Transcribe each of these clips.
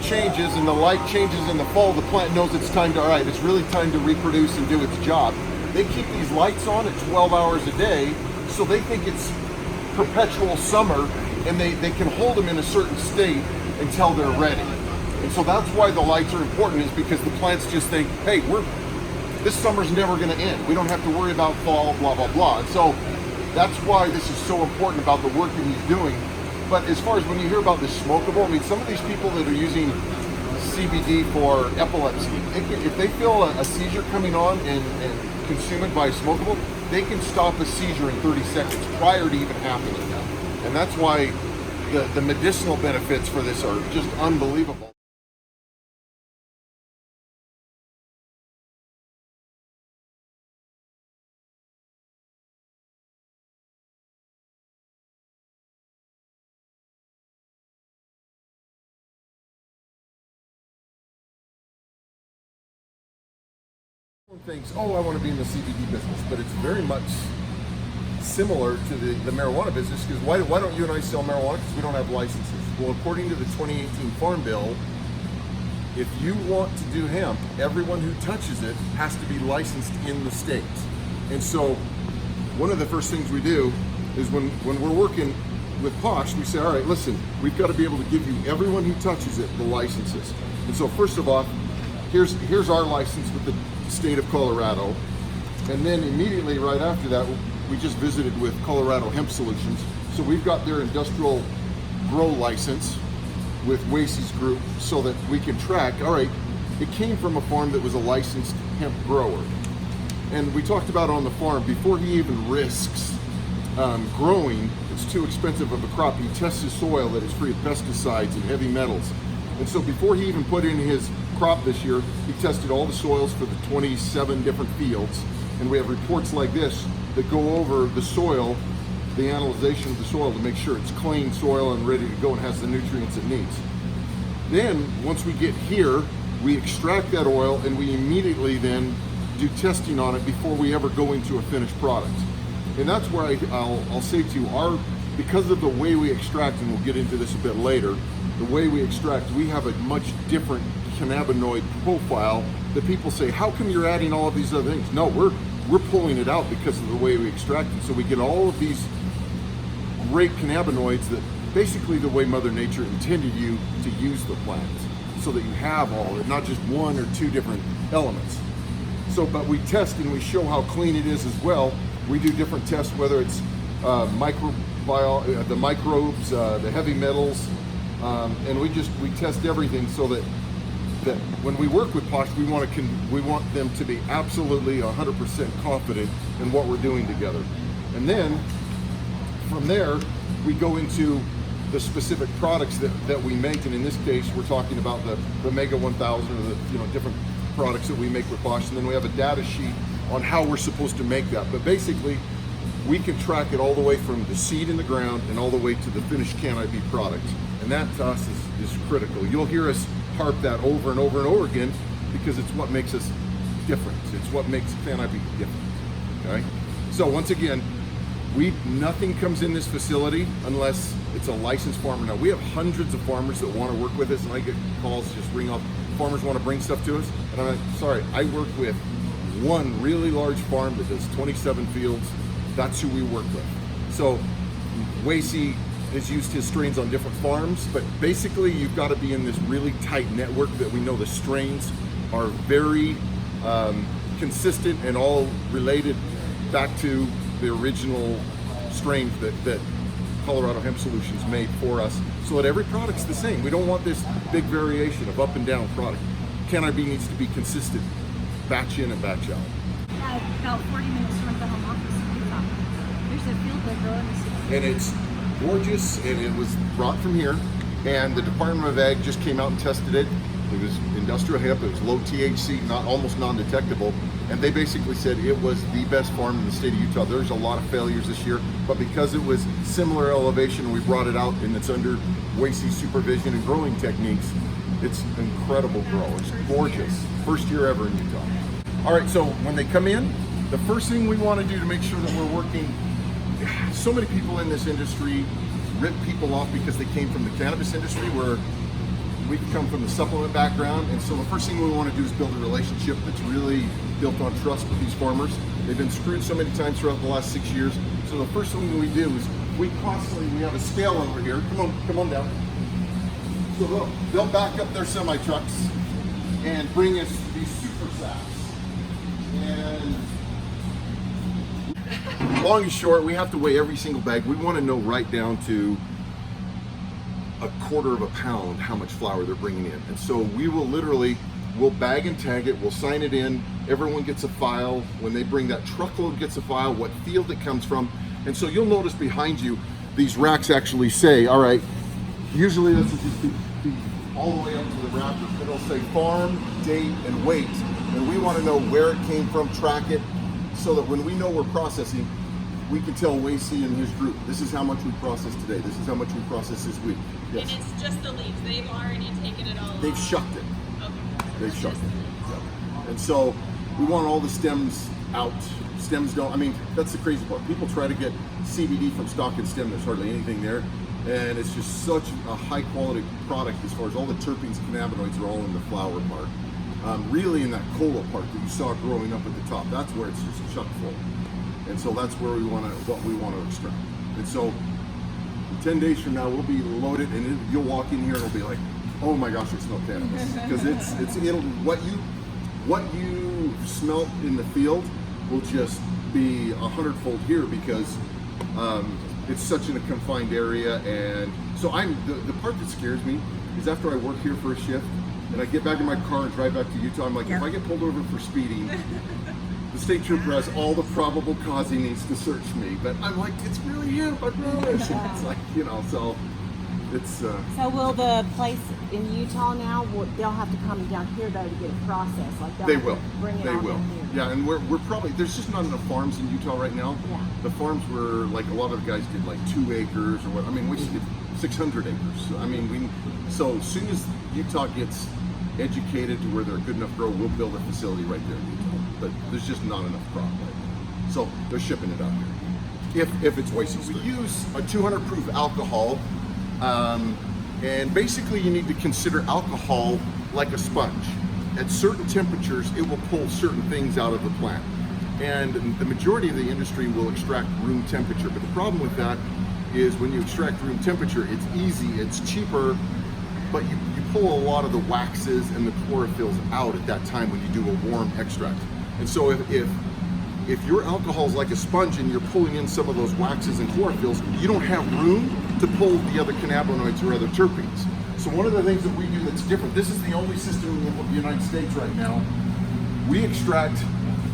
changes and the light changes in the fall, the plant knows it's time to, all right, it's really time to reproduce and do its job. They keep these lights on at 12 hours a day, so they think it's perpetual summer, and they can hold them in a certain state until they're ready. And so that's why the lights are important, is because the plants just think, hey, this summer's never gonna end. We don't have to worry about fall, blah, blah, blah. And so that's why this is so important about the work that he's doing. But as far as when you hear about this smokable, I mean, some of these people that are using CBD for epilepsy, if they feel a seizure coming on and consume it by a smokable, they can stop a seizure in 30 seconds prior to even happening. And that's why the medicinal benefits for this are just unbelievable. Thinks, oh, I want to be in the CBD business, but it's very much similar to the marijuana business, because why don't you and I sell marijuana? Because we don't have licenses. Well, according to the 2018 Farm Bill, if you want to do hemp, everyone who touches it has to be licensed in the state. And so one of the first things we do is when we're working with Posh, we say, all right, listen, we've got to be able to give you, everyone who touches it, the licenses. And so first of all, here's our license with the state of Colorado, and then immediately right after that we just visited with Colorado Hemp Solutions, so we've got their industrial grow license with Wasey's group, so that we can track, all right, it came from a farm that was a licensed hemp grower. And we talked about on the farm, before he even risks growing, it's too expensive of a crop, he tests his soil that is free of pesticides and heavy metals. And so before he even put in his crop this year, he tested all the soils for the 27 different fields, and we have reports like this that go over the soil, the analyzation of the soil, to make sure it's clean soil and ready to go and has the nutrients it needs. Then once we get here, we extract that oil and we immediately then do testing on it before we ever go into a finished product. And that's where I'll say to you, because of the way we extract, and we'll get into this a bit later, the way we extract, we have a much different cannabinoid profile that people say, how come you're adding all of these other things? No, we're pulling it out because of the way we extract it. So we get all of these great cannabinoids that basically the way Mother Nature intended you to use the plant, so that you have all of it, not just one or two different elements. So, but we test and we show how clean it is as well. We do different tests, whether it's the microbes, the heavy metals, and we test everything, so that when we work with Posh, we want them to be absolutely 100% confident in what we're doing together. And then from there, we go into the specific products that we make, and in this case, we're talking about the Mega 1000, or the different products that we make with Posh, and then we have a data sheet on how we're supposed to make that. But basically, we can track it all the way from the seed in the ground and all the way to the finished Cannabis product. And that to us is critical. You'll hear us harp that over and over and over again, because it's what makes us different. It's what makes Cannabis different, okay? So once again, nothing comes in this facility unless it's a licensed farmer. Now, we have hundreds of farmers that want to work with us, and I get calls just ring off, farmers want to bring stuff to us, and I'm like, sorry, I work with one really large farm that does 27 fields. That's who we work with. So Wasey has used his strains on different farms, but basically you've got to be in this really tight network that we know the strains are very consistent and all related back to the original strains that Colorado Hemp Solutions made for us, so that every product's the same. We don't want this big variation of up and down product. Cannabis needs to be consistent, batch in and batch out. About 40 minutes from the home office in Utah. There's a field they're growing this. And it's gorgeous, and it was brought from here, and the Department of Ag just came out and tested it. It was industrial hemp, it was low THC, almost non-detectable, and they basically said it was the best farm in the state of Utah. There's a lot of failures this year, but because it was similar elevation, we brought it out, and it's under Wasey supervision and growing techniques. It's incredible grow. It's gorgeous. First year ever in Utah. All right, so when they come in, the first thing we want to do to make sure that we're working, so many people in this industry rip people off because they came from the cannabis industry, where we come from the supplement background, and so the first thing we want to do is build a relationship that's really built on trust with these farmers. They've been screwed so many times throughout the last 6 years. So the first thing we do is we have a scale over here. Come on down. So they'll back up their semi trucks and bring us these super sacks. And long and short, we have to weigh every single bag. We want to know right down to a quarter of a pound how much flour they're bringing in. And so we'll bag and tag it, we'll sign it in, everyone gets a file. When they bring that truckload gets a file, what field it comes from. And so you'll notice behind you, these racks actually say, all right, usually this is just all the way up to the rack, it'll say farm, date, and weight. And we want to know where it came from, track it, so that when we know we're processing, we can tell Wacy and his group, this is how much we processed today, this is how much we processed this week. Yes. And it's just the leaves. They've already taken it all They've off. shucked it. Okay. They've shucked it. Yeah. And so we want all the stems out. Stems don't, I mean, that's the crazy part. People try to get CBD from stock and stem, there's hardly anything there. And it's just such a high quality product as far as all the terpenes, cannabinoids are all in the flower part. Really in that cola part that you saw growing up at the top, that's where it's just chock full. And so that's where what we want to extract. And so 10 days from now, we'll be loaded, and you'll walk in here and it'll be like, oh my gosh, it's no cannabis, because what you smelt in the field will just be 100-fold here, because it's such in a confined area. And so the part that scares me is after I work here for a shift and I get back in my car and drive back to Utah, I'm like, if I get pulled over for speeding, the state trooper has all the probable cause he needs to search me. But I'm like, it's really him, I promise. It's like, so it's... So will the place in Utah now, they'll have to come down here though to get it processed? Like they will. Bring it They all will. down here. Yeah, and we're probably, there's just not enough farms in Utah right now. Yeah. The farms were like, a lot of the guys did like 2 acres or what. I mean, we did 600 acres. So, I mean, so as soon as Utah gets educated to where they're a good enough grow, we'll build a facility right there in Utah. But there's just not enough crop right now. So they're shipping it out here. If it's Wacy. We use a 200 proof alcohol. And basically you need to consider alcohol like a sponge. At certain temperatures, it will pull certain things out of the plant. And the majority of the industry will extract room temperature. But the problem with that is when you extract room temperature, it's easy, it's cheaper, but you pull a lot of the waxes and the chlorophylls out at that time when you do a warm extract. And so if your alcohol is like a sponge and you're pulling in some of those waxes and chlorophylls, you don't have room to pull the other cannabinoids or other terpenes. So one of the things that we do that's different, this is the only system in the United States right now, we extract,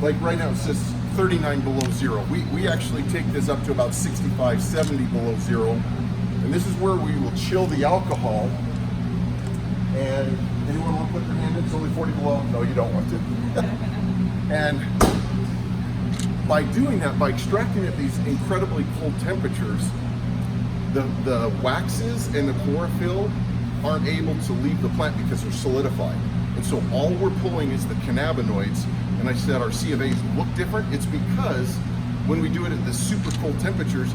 like right now it says 39 below zero. We actually take this up to about 65, 70 below zero. And this is where we will chill the alcohol. And anyone want to put their hand in? It's only 40 below. No, you don't want to. And by doing that, by extracting at these incredibly cold temperatures, the waxes and the chlorophyll aren't able to leave the plant because they're solidified. And so all we're pulling is the cannabinoids. And I said our C of A's look different. It's because when we do it at the super cold temperatures,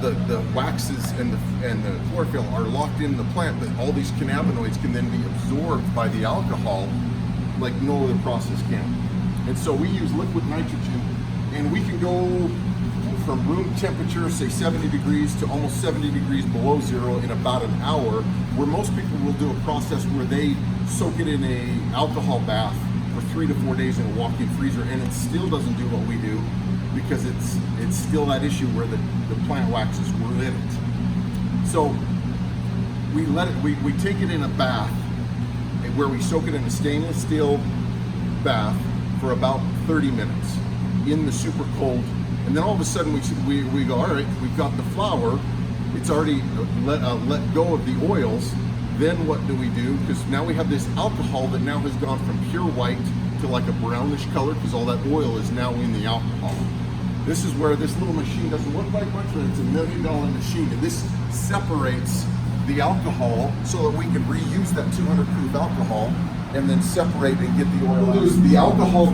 the waxes and the chlorophyll are locked in the plant, but all these cannabinoids can then be absorbed by the alcohol like no other process can. And so we use liquid nitrogen, and we can go from room temperature, say 70 degrees, to almost 70 degrees below zero in about an hour, where most people will do a process where they soak it in a alcohol bath for 3 to 4 days in a walk-in freezer, and it still doesn't do what we do, because it's still that issue where the plant waxes were in it. So we take it in a bath where we soak it in a stainless steel bath for about 30 minutes in the super cold, and then all of a sudden we go, all right, we've got the flour, it's already let go of the oils. Then what do we do? Because now we have this alcohol that now has gone from pure white to like a brownish color, because all that oil is now in the alcohol. This is where this little machine doesn't look like much, but it's $1 million machine, and this separates the alcohol so that we can reuse that 200 proof alcohol and then separate and get the oil out. The alcohol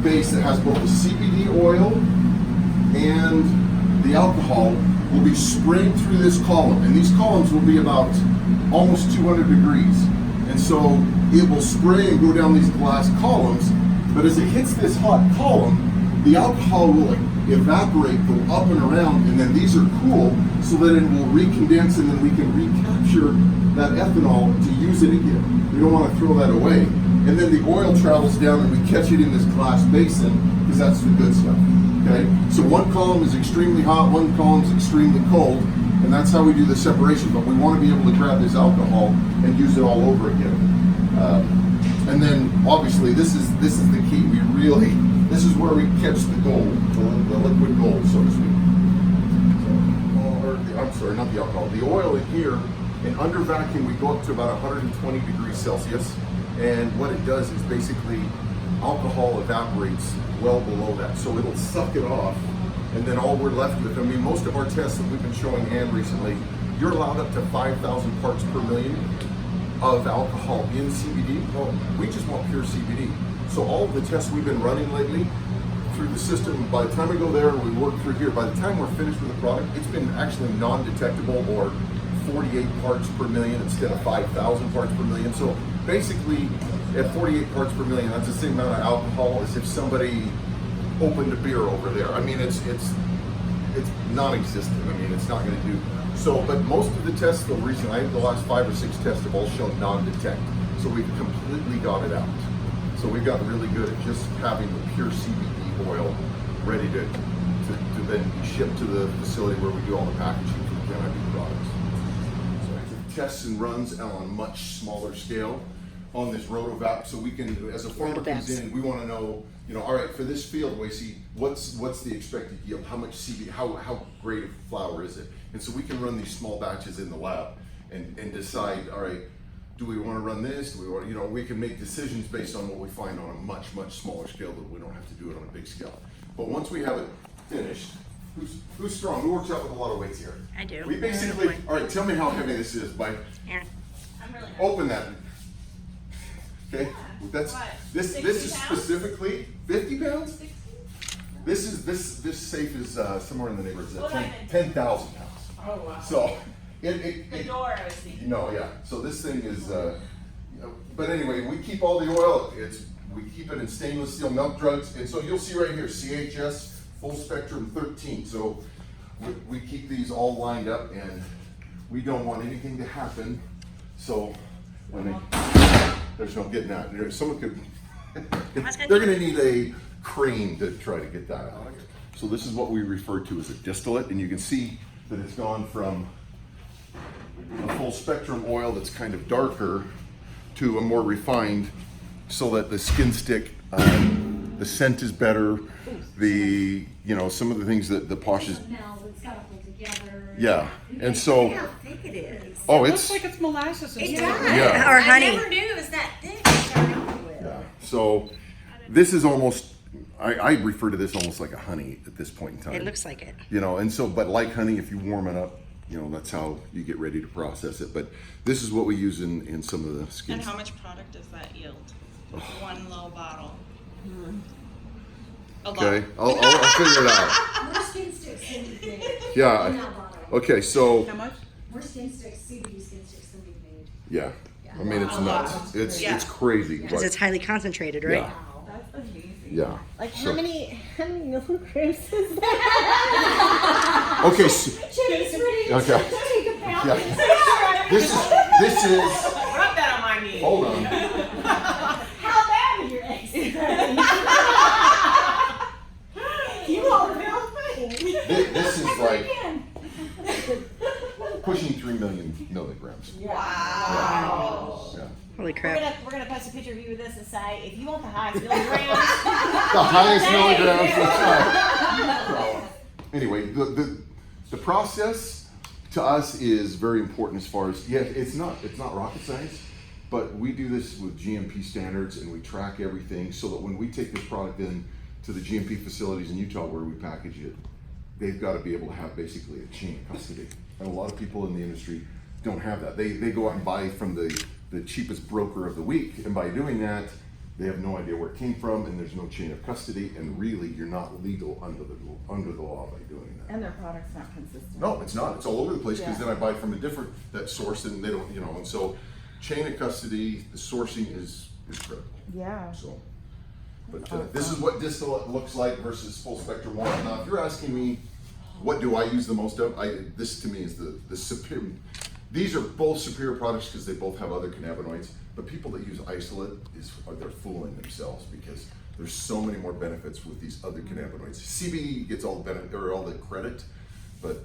base that has both the CBD oil and the alcohol will be sprayed through this column, and these columns will be about almost 200 degrees. And so it will spray and go down these glass columns, but as it hits this hot column, the alcohol will evaporate, go up and around, and then these are cool so that it will recondense and then we can recapture that ethanol to use it again. We don't want to throw that away. And then the oil travels down and we catch it in this glass basin because that's the good stuff. Okay? So one column is extremely hot, one column is extremely cold, and that's how we do the separation. But we want to be able to grab this alcohol and use it all over again. And then obviously this is the key. This is where we catch the gold, the liquid gold, so to speak. I'm sorry, not the alcohol. The oil in here, and under vacuum, we go up to about 120 degrees Celsius. And what it does is basically alcohol evaporates well below that. So it'll suck it off. And then all we're left with, I mean, most of our tests that we've been showing Ann recently, you're allowed up to 5,000 parts per million of alcohol in CBD. Well, we just want pure CBD. So all of the tests we've been running lately through the system, by the time we go there and we work through here, by the time we're finished with the product, it's been actually non-detectable, or 48 parts per million instead of 5,000 parts per million. So basically at 48 parts per million, that's the same amount of alcohol as if somebody opened a beer over there. I mean, it's non-existent. I mean, it's not going to do. So, but most of the tests, though, recently, I think the last 5 or 6 tests have all shown non-detect. So we've completely got it out. So we've gotten really good at just having the pure CBD oil ready to then be shipped to the facility where we do all the packaging for the cannabis products. So tests and runs on a much smaller scale on this rotovap, so we can, as a farmer comes in, we want to know, all right, for this field, we see what's the expected yield, how much CBD, how great a flower is it, and so we can run these small batches in the lab and decide, all right, do we want to run this? Do we want, we can make decisions based on what we find on a much smaller scale, that we don't have to do it on a big scale. But once we have it finished, who's strong? Who works out with a lot of weights here? I do. We basically, all right, tell me how heavy this is by, I'm really open that. Okay, that's, this is specifically 50 pounds? This safe is somewhere in the neighborhood of 10,000 pounds. Oh wow. So, The door I was thinking. yeah. So this thing is, but anyway, we keep all the oil. We keep it in stainless steel milk jugs, and so you'll see right here, CHS full spectrum 13. So we keep these all lined up, and we don't want anything to happen. So when there's no getting out. Someone could. They're going to need a crane to try to get that out. So this is what we refer to as a distillate, and you can see that it's gone from a full spectrum oil that's kind of darker to a more refined, so that the skin stick, the scent is better. The some of the things that the Posh is. Yeah, and so. how thick it is. Oh, It it's looks like it's molasses. It It's does. Yeah. Or I honey. never knew it was that thick to start off with. yeah. So this is almost. I refer to this almost like a honey at this point in time. It looks like it. And so, but like honey, if you warm it up, that's how you get ready to process it. But this is what we use in some of the skins. And how much product does that yield? One low bottle. A lot. Okay, I'll figure it out. More skin sticks than we've made. In Yeah. that bottle. Okay, so How much? More skin sticks, CBD skin sticks than we've made. yeah, I mean it's nuts. It's crazy. Because But, it's highly concentrated, right? yeah, That's amazing. yeah. Like So- how many milligrams is that? Okay, Jimmy's ready Okay. to take a pound. yeah. This is. Rub that on my knee. Hold on. How bad are your eggs? You won't feel thing. This is like pushing 3 million milligrams. Wow. Yeah. Holy crap. We're gonna post a picture of you with this and say, if you want the highest milligrams, The highest milligrams. That's right. So, anyway, the process to us is very important as far as it's not rocket science, but we do this with GMP standards and we track everything so that when we take this product in to the GMP facilities in Utah where we package it, they've got to be able to have basically a chain of custody. And a lot of people in the industry don't have that. They go out and buy from the cheapest broker of the week, and by doing that, They have no idea where it came from, and there's no chain of custody, and really, you're not legal under the law by doing that. And their product's not consistent. No, it's not. It's all over the place because Yeah. then I buy from a different that source, and they don't, and so chain of custody, the sourcing is critical. Yeah. So, but this is what distillate looks like versus full spectrum one. Now, if you're asking me, what do I use the most of? This to me is the superior. These are both superior products because they both have other cannabinoids. But people that use isolate they're fooling themselves because there's so many more benefits with these other cannabinoids. CBD gets all the benefit or all the credit, but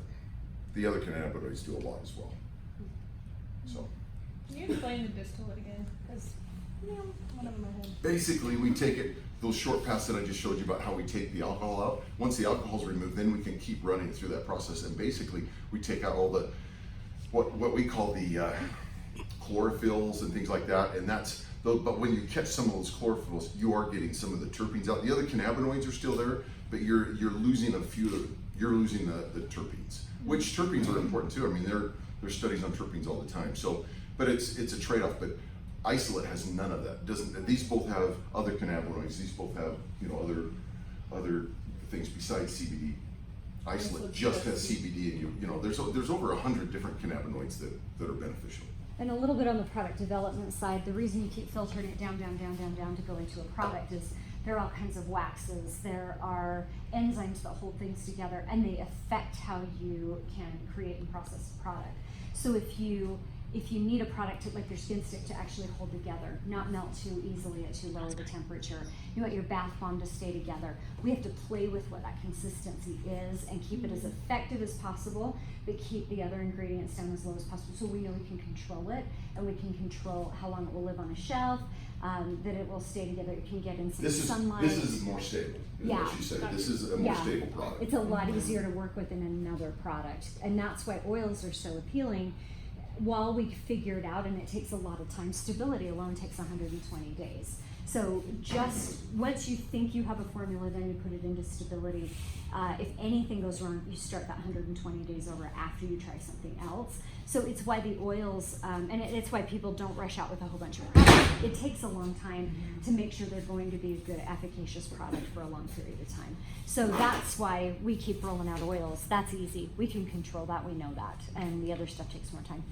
the other cannabinoids do a lot as well. So Can you explain the distillate again? Because one of them I had. basically, we take it. Those short paths that I just showed you about how we take the alcohol out. Once the alcohol is removed, then we can keep running through that process. And basically, we take out all the what we call the chlorophylls and things like that. And that's but when you catch some of those chlorophylls, you are getting some of the terpenes out. The other cannabinoids are still there, but you're losing a few. You're losing the terpenes, which terpenes are important too. I mean, there's studies on terpenes all the time. So, but it's a trade-off. But isolate has none of that. These both have other cannabinoids. These both have other things besides CBD. Isolate just has CBD, and there's over 100 different cannabinoids that are beneficial. And a little bit on the product development side, the reason you keep filtering it down to go into a product is there are all kinds of waxes, there are enzymes that hold things together, and they affect how you can create and process a product. So if you need a product like your skin stick to actually hold together, not melt too easily at too low of a temperature, you want your bath bomb to stay together, we have to play with what that consistency is and keep it as effective as possible, but keep the other ingredients down as low as possible so we know we can control it and we can control how long it will live on a shelf, that it will stay together, it can get in some sunlight. This is more stable, is Yeah. what she said. This is a more stable product. It's a lot easier to work with than another product, and that's why oils are so appealing. While we figure it out, and it takes a lot of time, stability alone takes 120 days. So just once you think you have a formula, then you put it into stability. If anything goes wrong, you start that 120 days over after you try something else. So it's why the oils, and it's why people don't rush out with a whole bunch of products. It takes a long time to make sure they're going to be a good, efficacious product for a long period of time. So that's why we keep rolling out oils. That's easy. We can control that. We know that. And the other stuff takes more time.